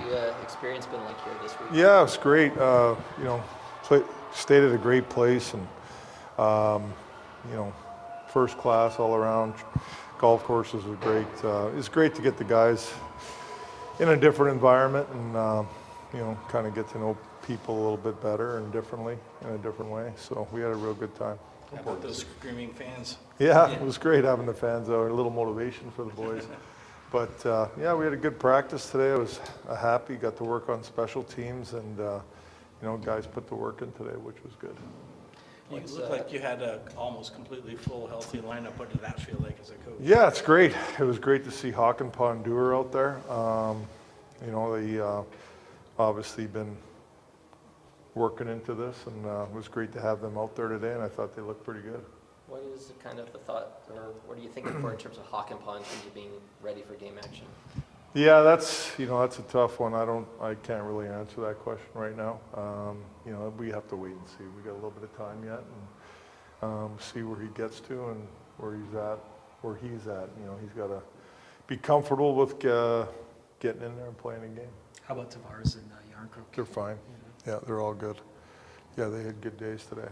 the experience been like here this week? Yeah, it's great. Stayed at a great place, and first class all around. Golf courses are great. It's great to get the guys in a different environment and kind of get to know people a little bit better and differently in a different way. So we had a real good time. How about those screaming fans? Yeah, it was great having the fans out. A little motivation for the boys. But we had a good practice today. I was happy. Got to work on special teams, and guys put the work in today, which was good. You looked like you had a almost completely full, healthy lineup. What did that feel like as a coach? Yeah, it's great. It was great to see Hakanpaa and Dewar out there. They obviously been working into this, and it was great to have them out there today, and I thought they looked pretty good. What is kind of the thought, or what are you thinking for in terms of Hakanpaa in terms of being ready for game action? Yeah, that's a tough one. I can't really answer that question right now. We have to wait and see. We got a little bit of time yet, and see where he gets to and where he's at. He's got to be comfortable with getting in there and playing a game. How about Tavares and Yarncrook? They're fine. Yeah, they're all good. Yeah, they had good days today.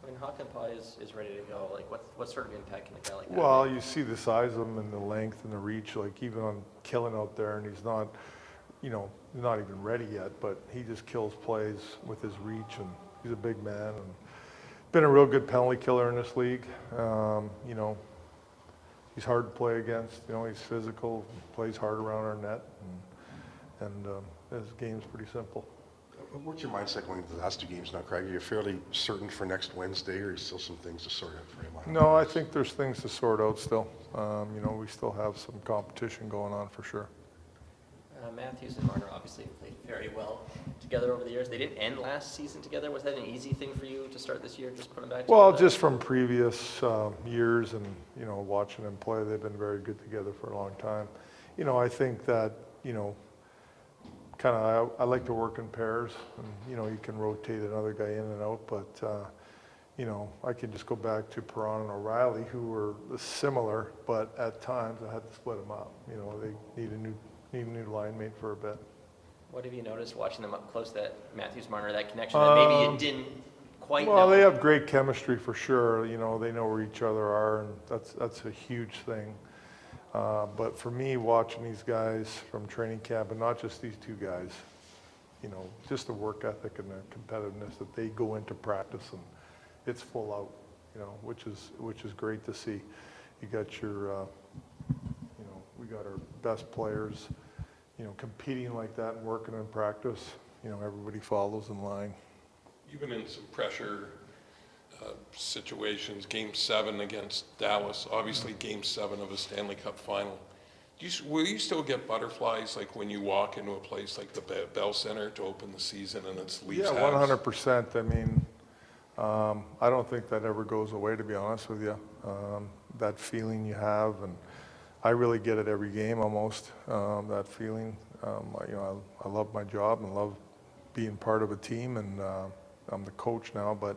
When Hakanpaa is ready to go, like what sort of impact can a guy like that Well, make? you see the size of him and the length and the reach, like even on killing out there, and he's not, not even ready yet, but he just kills plays with his reach, and he's a big man and been a real good penalty killer in this league. He's hard to play against. He's physical, plays hard around our net, and his game's pretty simple. What's your mindset going into the last two games now, Craig? Are you fairly certain for next Wednesday, or are still some things to sort out for him? No, I think there's things to sort out still. We still have some competition going on for sure. Matthews and Marner obviously played very well together over the years. They didn't end last season together. Was that an easy thing for you to start this year, just put them back together? Well, just from previous years and, watching them play, they've been very good together for a long time. I think that, I like to work in pairs, and, you can rotate another guy in and out, but, I can just go back to Perron and O'Reilly, who were similar, but at times I had to split them up. They need a new line mate for a bit. What have you noticed watching them up close, that Matthews Marner, that connection that maybe you didn't quite know? Well, they have great chemistry for sure. They know where each other are, and that's a huge thing. But for me, watching these guys from training camp, and not just these two guys, just the work ethic and the competitiveness that they go into practice, and it's full out, which is great to see. You got your, we got our best players, competing like that and working in practice. Everybody follows in line. You've been in some pressure situations, Game 7 against Dallas, obviously Game 7 of a Stanley Cup final. Will you still get butterflies like when you walk into a place like the Bell Center to open the season and it's Leafs house? Yeah, 100%. I mean, I don't think that ever goes away, to be honest with you. That feeling you have, and I really get it every game almost, that feeling. I love my job and love being part of a team, and I'm the coach now, but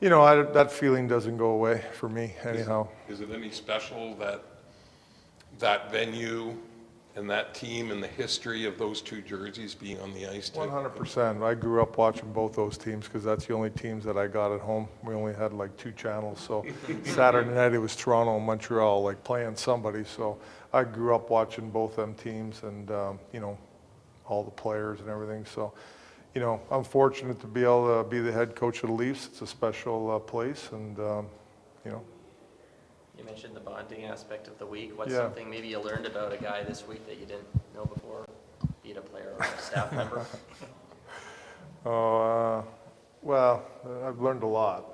that feeling doesn't go away for me anyhow. Is it any special that venue and that team and the history of those two jerseys being on the ice? 100%. I grew up watching both those teams because that's the only teams that I got at home. We only had like 2 channels, so Saturday night it was Toronto and Montreal, like playing somebody. So I grew up watching both them teams, and all the players and everything. So I'm fortunate to be able to be the head coach of the Leafs. It's a special place, and You mentioned the bonding aspect of the week. What's Yeah. something maybe you learned about a guy this week that you didn't know before, be it a player or a staff member? Well, I've learned a lot.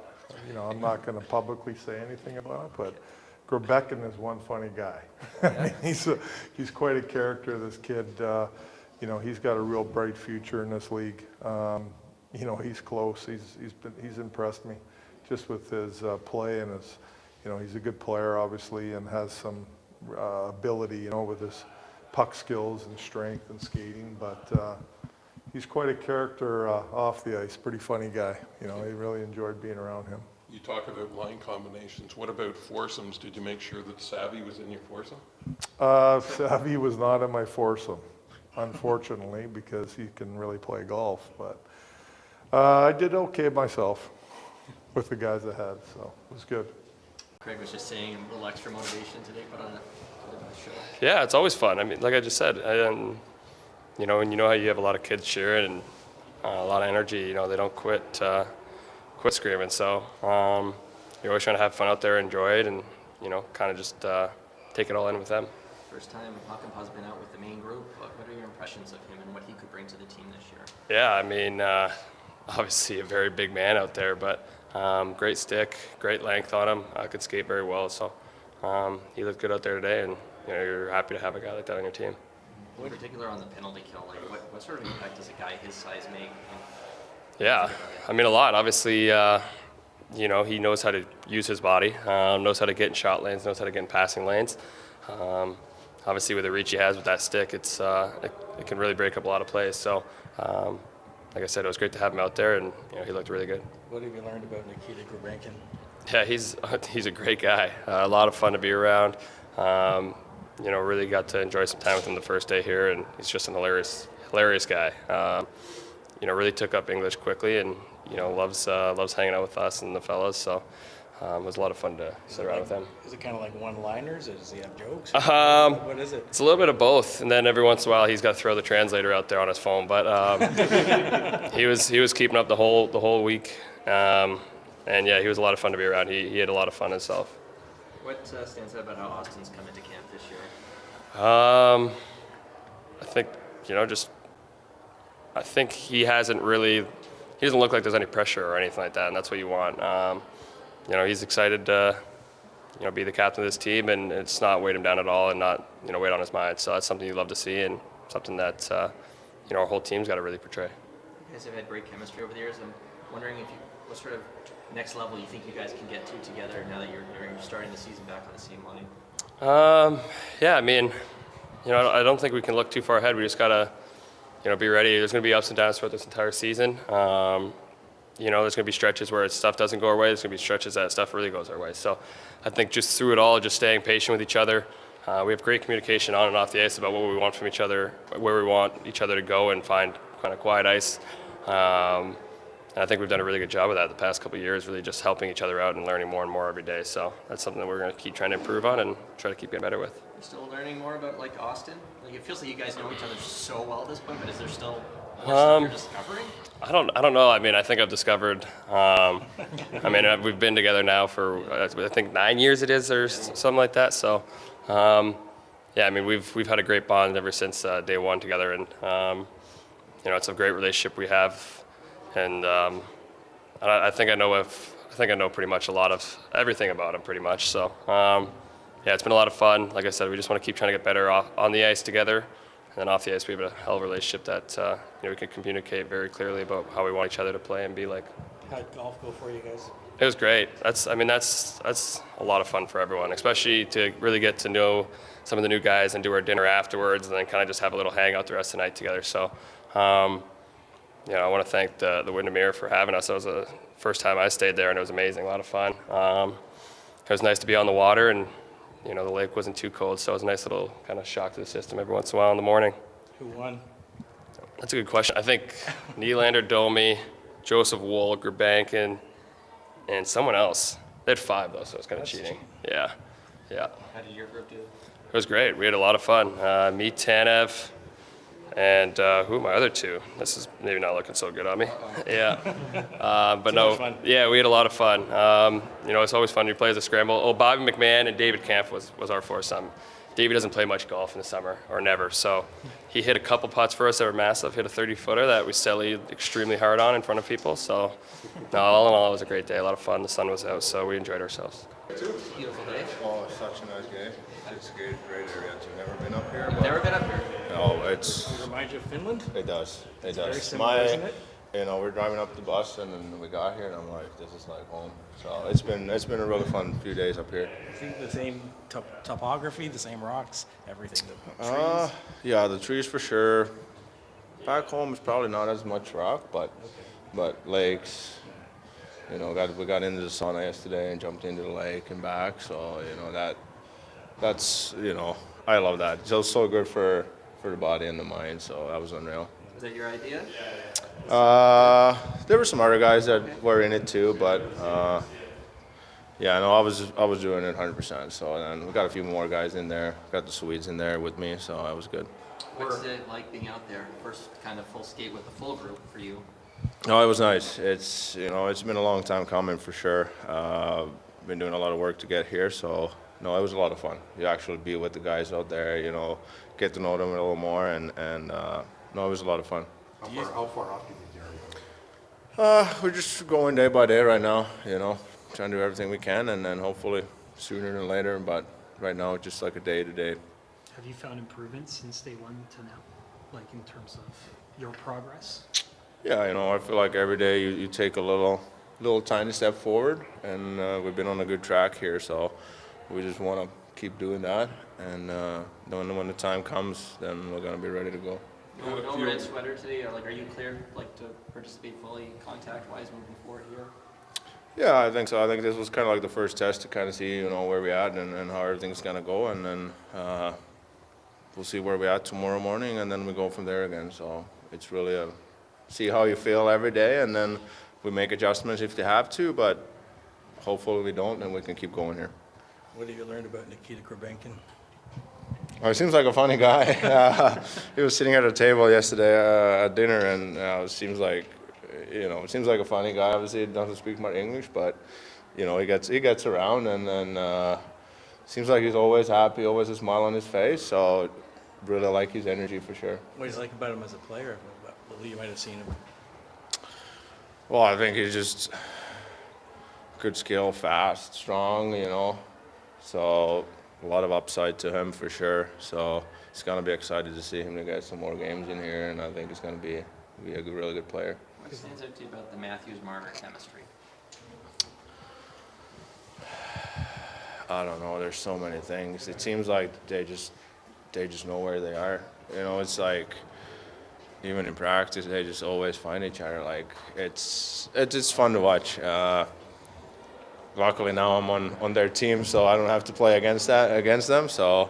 I'm not going to publicly say anything about it, but Grebekin is one funny guy. Yeah. He's quite a character, this kid. He's got a real bright future in this league. He's close. He's impressed me just with his play, and his, he's a good player, obviously, and has some ability, with his puck skills and strength and skating. But he's quite a character off the ice. Pretty funny guy. He really enjoyed being around him. You talk about line combinations. What about foursomes? Did you make sure that Savvy was in your foursome? Savvy was not in my foursome. unfortunately, because he can really play golf. But I did okay myself with the guys I had, so it was good. Craig was just saying a little extra motivation today, put on a show. Yeah, it's always fun. I mean, like I just said, and you know how you have a lot of kids cheering and a lot of energy. You know, they don't quit screaming. So you're always trying to have fun out there, enjoy it, and kind of just take it all in with them. First time Hakanpaa's been out with the main group. What are your impressions of him and what he could bring to the team this year? Yeah, I mean, obviously a very big man out there, but great stick, great length on him. Could skate very well, so he looked good out there today, and you're happy to have a guy like that on your team. In particular on the penalty kill, like what sort of impact does a guy his size make? Yeah, I mean a lot. Obviously, he knows how to use his body, knows how to get in shot lanes, knows how to get in passing lanes. Obviously, with the reach he has with that stick, it can really break up a lot of plays. So, like I said, it was great to have him out there, and he looked really good. What have you learned about Nikita Grubenkin? Yeah, he's a great guy. A lot of fun to be around. Really got to enjoy some time with him the first day here, and he's just an hilarious guy. Really took up English quickly, and loves hanging out with us and the fellas. So it was a lot of fun to sit around with him. Is it kind of like one-liners, or does he have jokes? What is it? It's a little bit of both, and then every once in a while he's got to throw the translator out there on his phone. But he was keeping up the whole week, and yeah, he was a lot of fun to be around. He had a lot of fun himself. What stands out about how Austin's come into camp this year? I think I think he doesn't look like there's any pressure or anything like that, and that's what you want. He's excited to be the captain of this team, and it's not weight him down at all, and not weight on his mind. So that's something you love to see, and something that our whole team's got to really portray. You guys have had great chemistry over the years. I'm wondering what sort of next level you think you guys can get to together now that you're starting the season back on the same line? Yeah, I mean, I don't think we can look too far ahead. We just gotta, be ready. There's going to be ups and downs throughout this entire season. There's going to be stretches where stuff doesn't go our way. There's going to be stretches that stuff really goes our way. So I think just through it all, just staying patient with each other. We have great communication on and off the ice about what we want from each other, where we want each other to go and find kind of quiet ice. And I think we've done a really good job of that the past couple of years, really just helping each other out and learning more and more every day. So that's something that we're going to keep trying to improve on and try to keep getting better with. You're still learning more about Austin? It feels like you guys know each other so well at this point, but is there still more stuff you're discovering? I don't know. I mean, I think I've discovered. We've been together now for I think 9 years it is, or something like that. So, we've had a great bond ever since day one together, and it's a great relationship we have. And I think I know pretty much a lot of everything about him, pretty much. So, it's been a lot of fun. Like I said, we just want to keep trying to get better on the ice together. And then off the ice, we have a hell of a relationship that we can communicate very clearly about how we want each other to play and be like. How'd golf go for you guys? It was great. That's a lot of fun for everyone, especially to really get to know some of the new guys and do our dinner afterwards, and then kind of just have a little hangout the rest of the night together. So, I want to thank the Windermere for having us. That was the first time I stayed there, and it was amazing, a lot of fun. It was nice to be on the water, and the lake wasn't too cold, so it was a nice little kind of shock to the system every once in a while in the morning. Who won? That's a good question. I think Nylander, Domi, Joseph Woll, Grubenkin, and someone else. They had 5 though, so it's kind of cheating. Yeah. How did your group do? It was great. We had a lot of fun. Me, Tanev, and who are my other 2? This is maybe not looking so good on me. Yeah. But no, yeah, we had a lot of fun. It's always fun. You play as a scramble. Oh, Bobby McMahon and David Kampf was our foursome. Davey doesn't play much golf in the summer, or never, so he hit a couple putts for us that were massive. Hit a 30-footer that we sallied extremely hard on in front of people. So, no, all in all, it was a great day. A lot of fun. The sun was out, so we enjoyed ourselves. Beautiful day. Oh, it's such a nice game. It's a great area. I've never been up here. You've never been up here? No, it's. Does it remind you of Finland? It does. It does. Very similar, isn't it? We're driving up the bus and then we got here and I'm like, this is like home. So it's been a really fun few days up here. I think the same topography, the same rocks, everything. The trees. Yeah, the trees for sure. Back home is probably not as much rock, but lakes. We got into the sauna yesterday and jumped into the lake and back. So that's I love that. It's just so good for the body and the mind. So that was unreal. Was that your idea? There were some other guys that were in it too, but yeah, no, I was doing it 100%. So then we got a few more guys in there. Got the Swedes in there with me, so that was good. What's it like being out there? First kind of full skate with the full group for you? No, it was nice. It's it's been a long time coming for sure. Been doing a lot of work to get here, so no, it was a lot of fun. You actually be with the guys out there, get to know them a little more, and no, it was a lot of fun. How far off do you think you are? We're just going day by day right now, trying to do everything we can, and then hopefully sooner than later. But right now, it's just like a day to day. Have you found improvements since day one to now, like in terms of your progress? Yeah, I feel like every day you take a little tiny step forward, and we've been on a good track here, so we just want to keep doing that, and then when the time comes, then we're going to be ready to go. No red sweater today, or are you clear to participate fully contact-wise moving forward here? Yeah, I think so. I think this was kind of like the first test to kind of see, where we're at and how everything's going to go, and then we'll see where we're at tomorrow morning, and then we go from there again. So it's really see how you feel every day, and then we make adjustments if they have to, but hopefully we don't, and we can keep going here. What have you learned about Nikita Grabenkin? Oh, he seems like a funny guy. He was sitting at a table yesterday at dinner, and it seems like a funny guy. Obviously, he doesn't speak much English, but he gets around, and then seems like he's always happy, always a smile on his face. So really like his energy for sure. What do you like about him as a player? What you might have seen him? Well, I think he's just good skill, fast, strong. So a lot of upside to him for sure. So it's going to be excited to see him to get some more games in here, and I think he's going to be a really good player. What stands out to you about the Matthews-Marner chemistry? I don't know. There's so many things. It seems like they just know where they are. It's like even in practice, they just always find each other. Like it's fun to watch. Luckily now I'm on their team, so I don't have to play against them. So,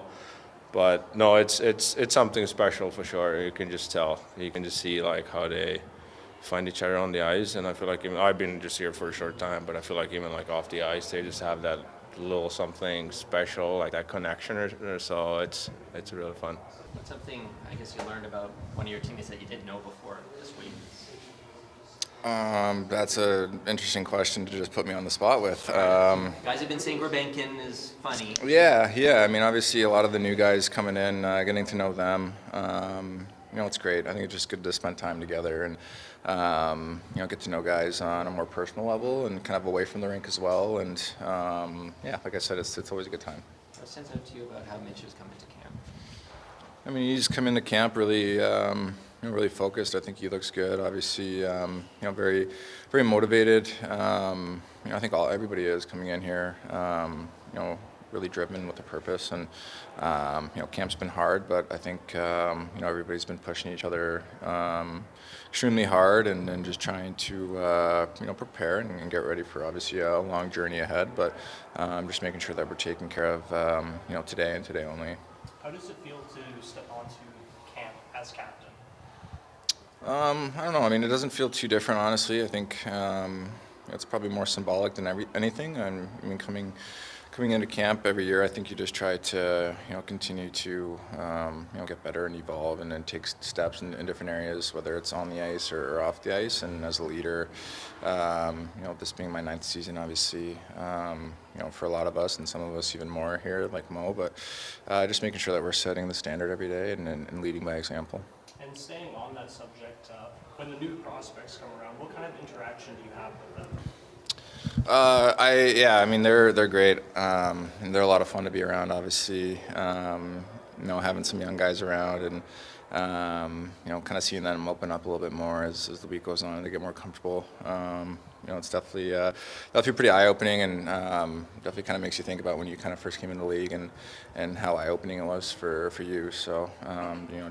but no, it's something special for sure. You can just tell. You can just see like how they find each other on the ice, and I feel like I've been just here for a short time, but I feel like even like off the ice, they just have that little something special, like that connection, or so it's really fun. What's something I guess you learned about one of your teammates that you didn't know before this week? That's an interesting question to just put me on the spot with. Guys have been saying Grabenkin is funny. Yeah. I mean, obviously, a lot of the new guys coming in, getting to know them. It's great. I think it's just good to spend time together and get to know guys on a more personal level and kind of away from the rink as well. And like I said, it's always a good time. What stands out to you about how Mitch has come into camp? I mean, he's come into camp really, really focused. I think he looks good. Obviously, very, very motivated. I think everybody is coming in here. Really driven with a purpose, and camp's been hard, but I think everybody's been pushing each other extremely hard, and just trying to prepare and get ready for obviously a long journey ahead. But just making sure that we're taking care of today and today only. How does it feel to step onto camp as captain? I don't know. I mean, it doesn't feel too different, honestly. I think it's probably more symbolic than anything. I mean, coming into camp every year, I think you just try to continue to get better and evolve, and then take steps in different areas, whether it's on the ice or off the ice. And as a leader, this being my 9th season, obviously, for a lot of us, and some of us even more here, like Mo, but just making sure that we're setting the standard every day and leading by example. And staying on that subject, when the new prospects come around, what kind of interaction do you have with them? I mean, they're great, and they're a lot of fun to be around. Obviously, having some young guys around, and kind of seeing them open up a little bit more as the week goes on and they get more comfortable. It's definitely pretty eye-opening, and definitely kind of makes you think about when you kind of first came into the league and how eye-opening it was for you. So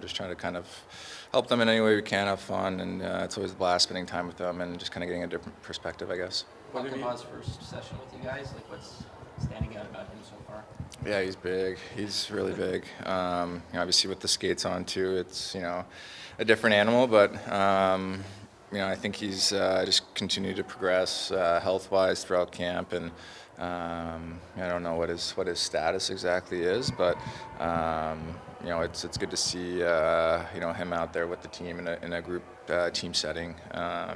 just trying to kind of help them in any way we can, have fun, and it's always a blast spending time with them and just kind of getting a different perspective, I guess. Hakanpaa's first session with you guys, standing out about him so far? Yeah, he's big. He's really big. Obviously with the skates on too, it's, a different animal, but, I think he's just continued to progress health-wise throughout camp, and I don't know what his status exactly is, but it's good to see him out there with the team in a group team setting,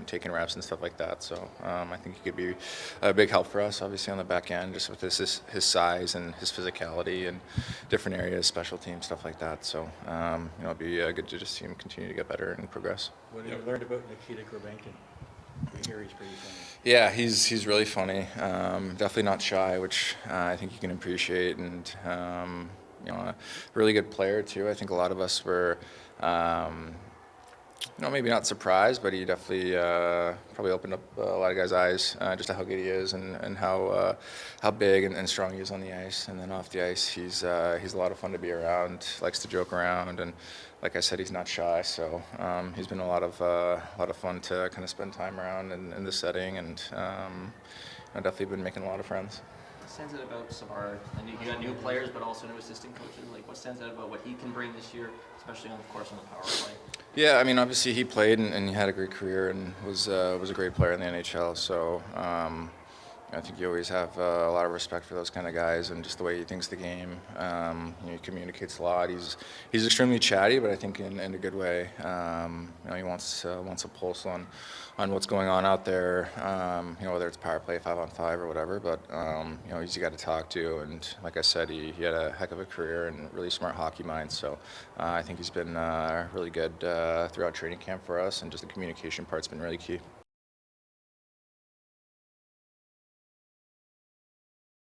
taking reps and stuff like that. So I think he could be a big help for us, obviously on the back end, just with his size and his physicality and different areas, special teams, stuff like that. So it'll be good to just see him continue to get better and progress. What have you learned about Nikita Grabenkin? I hear he's pretty funny. Yeah, he's really funny. Definitely not shy, which I think you can appreciate, and a really good player too. I think a lot of us were, maybe not surprised, but he definitely probably opened up a lot of guys' eyes just to how good he is and how big and strong he is on the ice. And then off the ice, he's a lot of fun to be around. Likes to joke around, and like I said, he's not shy. So he's been a lot of fun to kind of spend time around in this setting, and I've definitely been making a lot of friends. What stands out about Savard? And you got new players, but also new assistant coaches. Like, what stands out about what he can bring this year, especially on the power play? Yeah, I mean, obviously he played and he had a great career and was a great player in the NHL. So I think you always have a lot of respect for those kind of guys and just the way he thinks the game. He communicates a lot. He's extremely chatty, but I think in a good way. He wants a pulse on what's going on out there. Whether it's power play, 5-on-5 or whatever. But he's got to talk to. And like I said, he had a heck of a career and really smart hockey mind. So I think he's been really good throughout training camp for us, and just the communication part's been really key.